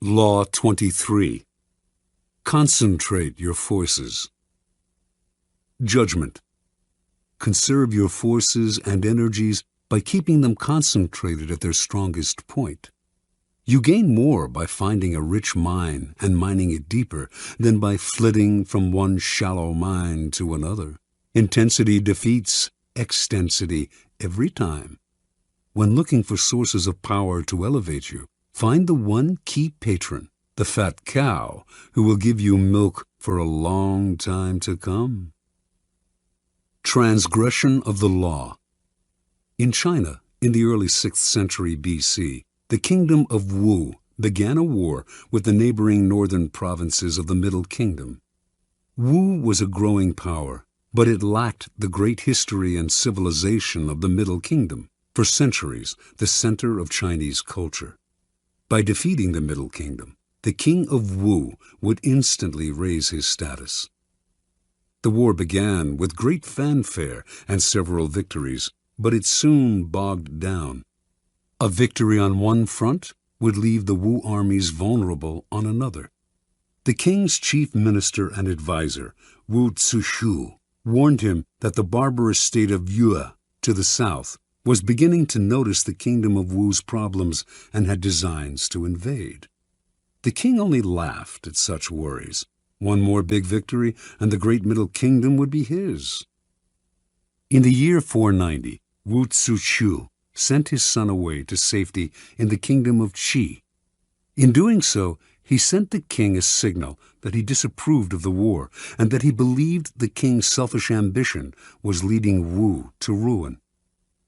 Law 23. Concentrate your forces. Judgment. Conserve your forces and energies by keeping them concentrated at their strongest point. You gain more by finding a rich mine and mining it deeper than by flitting from one shallow mine to another. Intensity defeats extensity every time. When looking for sources of power to elevate you, find the one key patron, the fat cow, who will give you milk for a long time to come. Transgression of the law. In China, in the early 6th century BC, the kingdom of Wu began a war with the neighboring northern provinces of the Middle Kingdom. Wu was a growing power, but it lacked the great history and civilization of the Middle Kingdom, for centuries the center of Chinese culture. By defeating the Middle Kingdom, the king of Wu would instantly raise his status. The war began with great fanfare and several victories, but it soon bogged down. A victory on one front would leave the Wu armies vulnerable on another. The king's chief minister and advisor, Wu Zishu, warned him that the barbarous state of Yue to the south was beginning to notice the kingdom of Wu's problems and had designs to invade. The king only laughed at such worries. One more big victory, and the great Middle Kingdom would be his. In the year 490, Wu Zishu sent his son away to safety in the kingdom of Qi. In doing so, he sent the king a signal that he disapproved of the war and that he believed the king's selfish ambition was leading Wu to ruin.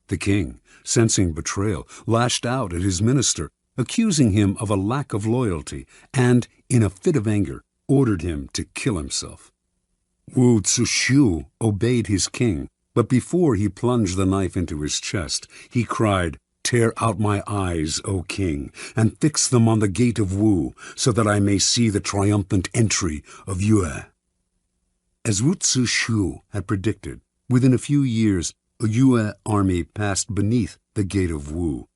The king, sensing betrayal, lashed out at his minister, accusing him of a lack of loyalty, and, in a fit of anger, ordered him to kill himself. Wu Zishu obeyed his king, but before he plunged the knife into his chest, he cried, "Tear out my eyes, O king, and fix them on the gate of Wu, so that I may see the triumphant entry of Yue." As Wu Zishu had predicted, within a few years, a Yue army passed beneath the gate of Wu.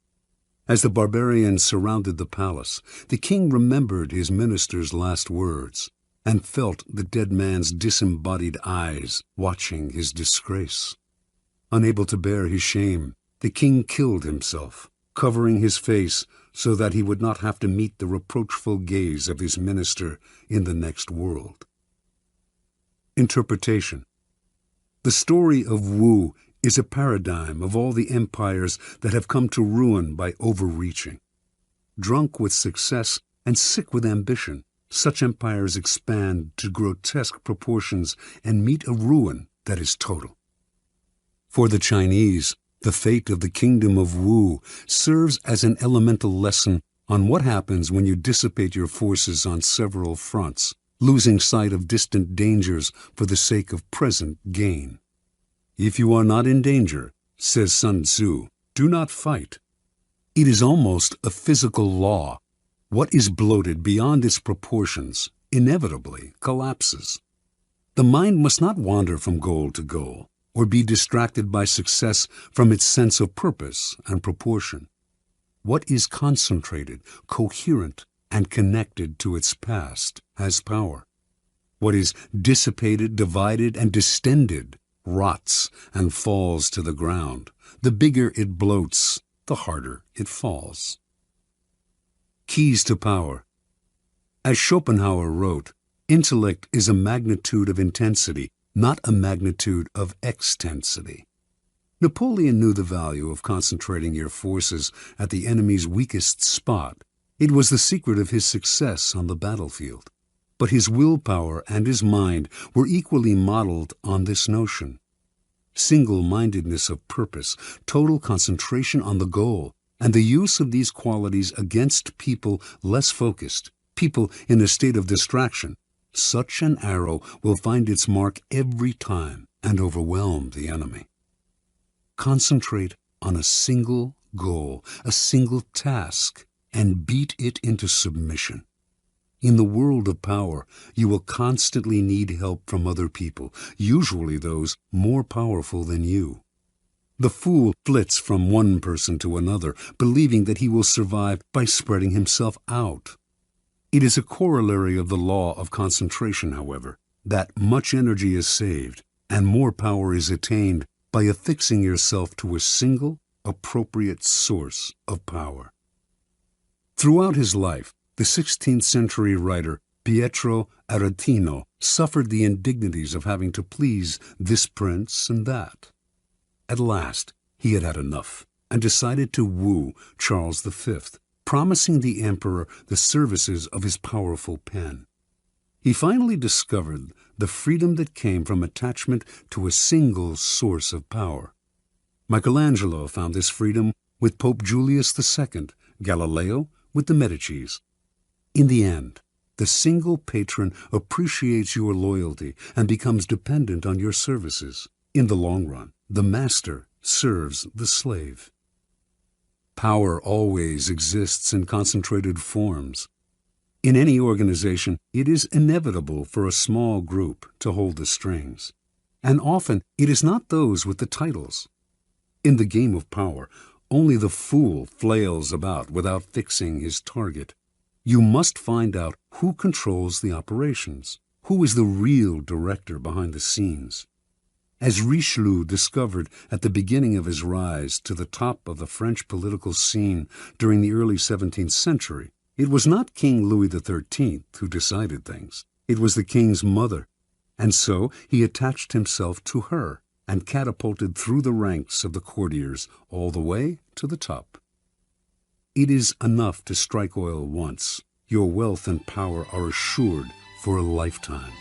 As the barbarians surrounded the palace, the king remembered his minister's last words and felt the dead man's disembodied eyes watching his disgrace. Unable to bear his shame, the king killed himself, covering his face so that he would not have to meet the reproachful gaze of his minister in the next world. Interpretation. The story of Wu is a paradigm of all the empires that have come to ruin by overreaching. Drunk with success and sick with ambition, such empires expand to grotesque proportions and meet a ruin that is total. For the Chinese, the fate of the kingdom of Wu serves as an elemental lesson on what happens when you dissipate your forces on several fronts, losing sight of distant dangers for the sake of present gain. If you are not in danger, says Sun Tzu, do not fight. It is almost a physical law. What is bloated beyond its proportions inevitably collapses. The mind must not wander from goal to goal, or be distracted by success from its sense of purpose and proportion. What is concentrated, coherent, and connected to its past has power. What is dissipated, divided, and distended rots and falls to the ground. The bigger it bloats, the harder it falls. Keys to power. As Schopenhauer wrote, intellect is a magnitude of intensity, not a magnitude of extensity. Napoleon knew the value of concentrating your forces at the enemy's weakest spot. It was the secret of his success on the battlefield. But his willpower and his mind were equally modeled on this notion. Single-mindedness of purpose, total concentration on the goal, and the use of these qualities against people less focused, people in a state of distraction. Such an arrow will find its mark every time and overwhelm the enemy. Concentrate on a single goal, a single task, and beat it into submission. In the world of power, you will constantly need help from other people, usually those more powerful than you. The fool flits from one person to another, believing that he will survive by spreading himself out. It is a corollary of the law of concentration, however, that much energy is saved and more power is attained by affixing yourself to a single, appropriate source of power. Throughout his life, the 16th century writer Pietro Aretino suffered the indignities of having to please this prince and that. At last, he had had enough and decided to woo Charles V, promising the emperor the services of his powerful pen. He finally discovered the freedom that came from attachment to a single source of power. Michelangelo found this freedom with Pope Julius II, Galileo with the Medicis. In the end, the single patron appreciates your loyalty and becomes dependent on your services. In the long run, the master serves the slave. Power always exists in concentrated forms. In any organization, it is inevitable for a small group to hold the strings. And often, it is not those with the titles. In the game of power, only the fool flails about without fixing his target. You must find out who controls the operations, who is the real director behind the scenes. As Richelieu discovered at the beginning of his rise to the top of the French political scene during the early 17th century, it was not King Louis XIII who decided things. It was the king's mother. And so he attached himself to her and catapulted through the ranks of the courtiers all the way to the top. It is enough to strike oil once. Your wealth and power are assured for a lifetime.